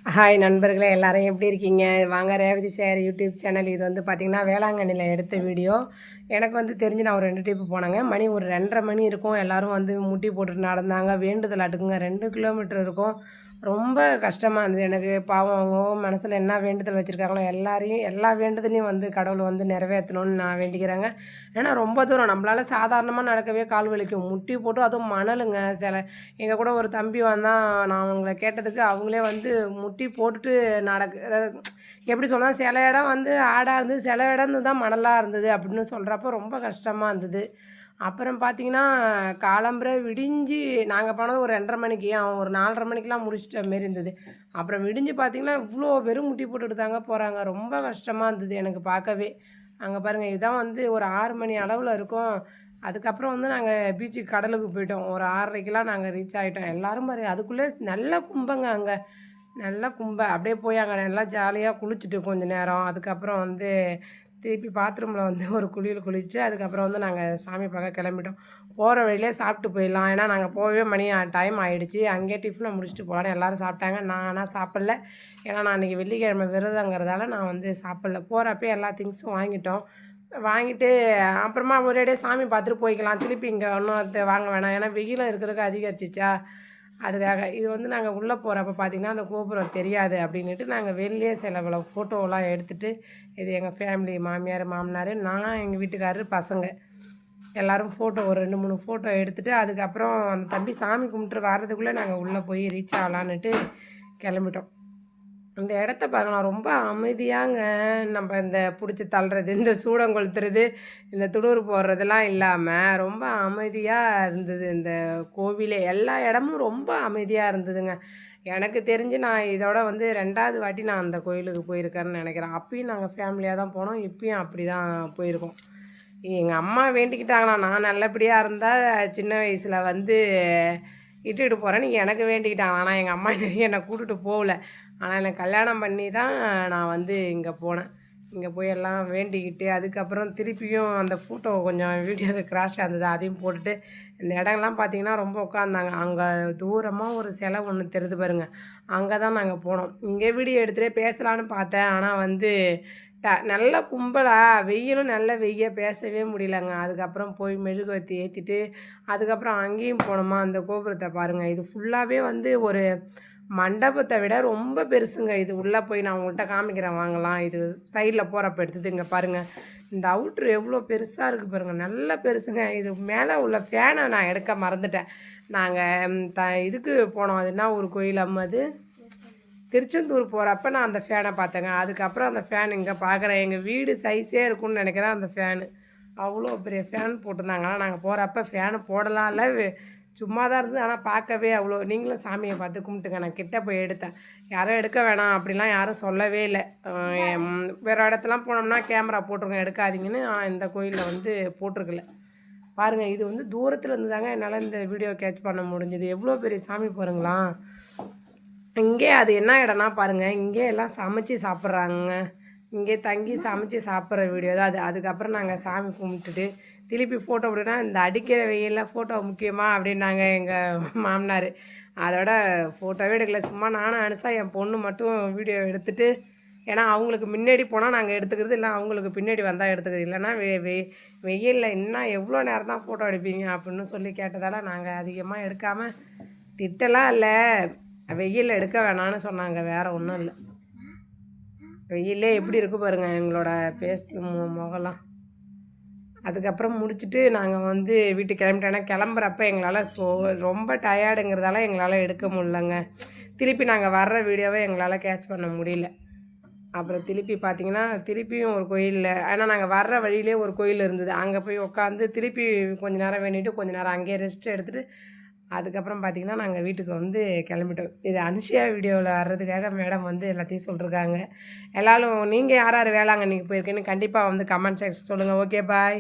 Hi நண்பர்களே, எல்லாரும் எப்படி இருக்கீங்க? வாங்க ரேவதி சேர் யூடியூப் சேனல். இது வந்து பார்த்திங்கன்னா வேளாங்கண்ணியில் எடுத்த வீடியோ. எனக்கு வந்து தெரிஞ்சு நான் ஒரு 2 ட்ரிப்பு போனேங்க. மணி ஒரு 2:30 மணி இருக்கும். எல்லோரும் வந்து முட்டி போட்டுட்டு நடந்தாங்க. வேண்டுதல் அடுக்குங்க 2 கிலோமீட்டர் இருக்கும். ரொம்ப கஷ்டமாக இருந்தது எனக்கு. பாவம் அவங்க மனசில் என்ன வேண்டுதல் வச்சுருக்காங்களோ எல்லா வேண்டுதலையும் வந்து கடவுள் வந்து நிறைவேற்றணும்னு நான் வேண்டிக்கிறேங்க. ஏன்னா ரொம்ப தூரம் நம்மளால் சாதாரணமாக நடக்கவே கால் வலிக்கும். முட்டி போட்டு அதுவும் மணலுங்க. எங்கள் கூட ஒரு தம்பி வந்தான். நான் அவங்கள கேட்டதுக்கு அவங்களே வந்து முட்டி போட்டுட்டு எப்படி சொன்னால் சில இடம் வந்து ஆடாக இருந்தது, சில இடம் தான் மணலாக இருந்தது அப்படின்னு சொல்கிறப்ப ரொம்ப கஷ்டமாக இருந்தது. அப்புறம் பார்த்திங்கன்னா காலம்பரை விடிஞ்சு நாங்கள் போனது ஒரு 2:30 மணிக்கு, அவன் ஒரு 4:30 மணிக்கெலாம் முடிச்சிட்ட மாரி இருந்தது. அப்புறம் விடிஞ்சு பார்த்திங்கன்னா இவ்வளோ வெறும் முட்டி போட்டுட்டு தாங்க போகிறாங்க. ரொம்ப கஷ்டமாக இருந்தது எனக்கு பார்க்கவே. அங்கே பாருங்கள், இதுதான் வந்து ஒரு 6 மணி அளவில் இருக்கும். அதுக்கப்புறம் வந்து நாங்கள் பீச்சுக்கு கடலுக்கு போயிட்டோம். ஒரு 6:30க்கெலாம் நாங்கள் ரீச் ஆகிட்டோம். எல்லோரும் பாரு அதுக்குள்ளே நல்ல கும்பங்க. அங்கே நல்லா அப்படியே போய் அங்கே நல்லா ஜாலியாக குளிச்சுட்டு கொஞ்சம் நேரம், அதுக்கப்புறம் வந்து திருப்பி பாத்ரூமில் வந்து ஒரு குளிச்சுட்டு அதுக்கப்புறம் வந்து நாங்கள் சாமி பார்க்க கிளம்பிட்டோம். போகிற வழியிலே சாப்பிட்டு போயிடலாம், ஏன்னா நாங்கள் போகவே மணி டைம் ஆகிடுச்சி. அங்கேயே டிஃபனை முடிச்சுட்டு போகலான்னு எல்லோரும் சாப்பிட்டாங்க. நான் ஆனால் சாப்பிட்ல, ஏன்னா நான் அன்றைக்கி வெள்ளிக்கிழமை விரதங்கிறதால நான் வந்து சாப்பிட்ல. போகிறப்ப எல்லா திங்ஸும் வாங்கிட்டு அப்புறமா ஒரேடியே சாமி பார்த்துட்டு போய்க்கலாம், திருப்பி இங்கே ஒன்றும் வாங்க வேணாம், ஏன்னா வெயிலும் இருக்கிறதுக்கு அதிகரிச்சிச்சா. அதுக்காக இது வந்து நாங்கள் உள்ளே போகிறப்ப பார்த்திங்கன்னா அந்த கோபுரம் தெரியாது அப்படின்ட்டு நாங்கள் வெளியே சில ஃபோட்டோவெலாம் எடுத்துகிட்டு, இது எங்கள் ஃபேமிலி மாமியார் மாமனார் நான் எங்கள் வீட்டுக்காரரு பசங்க எல்லோரும் ஃபோட்டோ ஒரு 2-3 ஃபோட்டோ எடுத்துகிட்டு அதுக்கப்புறம் அந்த தம்பி சாமி கும்பிட்டு வர்றதுக்குள்ளே நாங்கள் உள்ளே போய் ரீச் ஆகலான்னுட்டு கிளம்பிட்டோம். இந்த இடத்த பாருங்களேன், ரொம்ப அமைதியாங்க. நம்ம இந்த பிடிச்சி தள்ளுறது, இந்த சூடம் கொளுத்துறது, இந்த துணூறு போடுறதெல்லாம் இல்லாமல் ரொம்ப அமைதியாக இருந்தது. இந்த கோவிலே எல்லா இடமும் ரொம்ப அமைதியாக இருந்ததுங்க. எனக்கு தெரிஞ்சு நான் இதோட வந்து 2வது வாட்டி நான் அந்த கோயிலுக்கு போயிருக்கேன்னு நினைக்கிறேன். அப்பயும் நாங்கள் ஃபேமிலியாக தான் போனோம், இப்பயும் அப்படி தான் போயிருக்கோம். எங்கள் அம்மா வேண்டிக்கிட்டாங்களாம், நான் நல்லபடியாக இருந்தால் சின்ன வயசில் வந்து இட்டுக்கிட்டு போகிறேன்னு எனக்கு வேண்டிக்கிட்டாங்க. ஆனால் எங்கள் அம்மா என்னை கூட்டிகிட்டு போகல. ஆனால் எனக்கு கல்யாணம் பண்ணி தான் நான் வந்து இங்கே போனேன். இங்கே போய் எல்லாம் வேண்டிக்கிட்டு அதுக்கப்புறம் திருப்பியும் அந்த ஃபோட்டோ கொஞ்சம் வீடியோவில் கிராஷ் இருந்தது, அதையும் போட்டுட்டு இந்த இடங்கள்லாம் பார்த்திங்கன்னா ரொம்ப உட்காந்தாங்க. அங்கே தூரமாக ஒரு சிலை ஒன்று தெரியுது பாருங்கள், அங்கே தான் நாங்கள் போனோம். இங்கே வீடியோ எடுத்துகிட்டே பேசலான்னு பார்த்தேன், ஆனால் வந்து நல்ல கும்பலாக வெயிலும் நல்ல வெய்ய பேசவே முடியலங்க. அதுக்கப்புறம் போய் மெழுகுவர்த்தி ஏற்றிட்டு அதுக்கப்புறம் அங்கேயும் போனோமா. அந்த கோபுரத்தை பாருங்கள், இது ஃபுல்லாகவே வந்து ஒரு மண்டபத்தை விட ரொம்ப பெருசுங்க. இது உள்ளே போய் நான் உங்கள்கிட்ட காமிக்கிறேன் வாங்கலாம். இது சைடில் போகிறப்ப எடுத்தது. இங்கே பாருங்கள், இந்த அவுட்ரு எவ்வளோ பெருசாக இருக்குது பாருங்கள், நல்ல பெருசுங்க. இது மேலே உள்ள ஃபேனை நான் எடுக்க மறந்துட்டேன். நாங்கள் இதுக்கு போனோம், அது என்ன ஒரு கோயில் அம்மது, திருச்செந்தூர் போகிறப்ப நான் அந்த ஃபேனை பார்த்தேங்க. அதுக்கப்புறம் அந்த ஃபேன் இங்கே பார்க்குறேன். எங்கள் வீடு சைஸே இருக்குன்னு நினைக்கிறேன் அந்த ஃபேனு. அவ்வளோ பெரிய ஃபேன் போட்டிருந்தாங்க. ஆனால் நாங்கள் போகிறப்ப ஃபேனு போடலாம்ல, சும்மா தான் இருந்தது. ஆனால் பார்க்கவே அவ்வளோ. நீங்களும் சாமியை பார்த்து கும்பிட்டுங்க. நான் கிட்டே போய் எடுத்தேன். யாரும் எடுக்க வேணாம் அப்படிலாம் யாரும் சொல்லவே இல்லை. வேறு இடத்துலாம் போனோம்னா கேமரா போட்டிருக்கோம் எடுக்காதீங்கன்னு, இந்த கோயிலில் வந்து போட்டிருக்கல. பாருங்கள், இது வந்து தூரத்தில் இருந்து தாங்க என்னால் இந்த வீடியோ கேட்ச் பண்ண முடிஞ்சுது. எவ்வளோ பெரிய சாமி பாருங்களா. இங்கே அது என்ன இடம்னா பாருங்கள், இங்கே எல்லாம் சமைச்சு சாப்பிட்றாங்க. இங்கே தங்கி சமைச்சு சாப்பிட்ற வீடியோ தான் அது. அதுக்கப்புறம் நாங்கள் சாமி கும்பிட்டுட்டு திருப்பி ஃபோட்டோ விடுனா, இந்த அடிக்கிற வெயிலில் ஃபோட்டோ முக்கியமாக அப்படின்னாங்க எங்கள் மாமனார். அதோட ஃபோட்டோவே எடுக்கல, சும்மா நானும் அனுசா என் பொண்ணு மட்டும் வீடியோ எடுத்துகிட்டு, ஏன்னா அவங்களுக்கு முன்னாடி போனால் நாங்கள் எடுத்துக்கிறது, இல்லை அவங்களுக்கு பின்னாடி வந்தால் எடுத்துக்கிறது. இல்லைன்னா வெயிலில் இன்னும் எவ்வளோ நேரம் தான் ஃபோட்டோ எடுப்பீங்க அப்படின்னு சொல்லி கேட்டதால் நாங்கள் அதிகமாக எடுக்காமல், திட்டலாம் இல்லை, வெயிலில் எடுக்க வேணான்னு சொன்னாங்க, வேறு ஒன்றும் இல்லை. வெயிலே எப்படி இருக்கு பாருங்கள் எங்களோட முகலாம். அதுக்கப்புறம் முடிச்சுட்டு நாங்கள் வந்து வீட்டுக்கு கிளம்பிட்டோன்னா, கிளம்புறப்ப எங்களால் ரொம்ப டயர்டுங்கிறதால எங்களால் எடுக்க முடியலங்க. திருப்பி நாங்கள் வர்ற வீடியோவை எங்களால் கேட்ச் பண்ண முடியல. அப்புறம் திருப்பி பார்த்திங்கன்னா திருப்பியும் ஒரு கோயிலில், ஏன்னா நாங்கள் வர்ற வழியிலே ஒரு கோயில் இருந்தது, அங்கே போய் உட்காந்து திருப்பி கொஞ்சம் நேரம் வேண்டிட்டு கொஞ்சம் நேரம் அங்கேயே ரெஸ்ட் எடுத்துகிட்டு அதுக்கப்புறம் பார்த்திங்கன்னா நாங்கள் வீட்டுக்கு வந்து கிளம்பிட்டோம். இது அனுஷியா வீடியோவில் வர்றதுக்காக மேடம் வந்து எல்லாத்தையும் சொல்லிருக்காங்க. எல்லாரும் நீங்கள் யார் யார் வேளாங்கண்ணிக்கு போயிருக்கேன்னு கண்டிப்பாக வந்து கமெண்ட் செக்ஷன் சொல்லுங்கள். ஓகே, பாய்.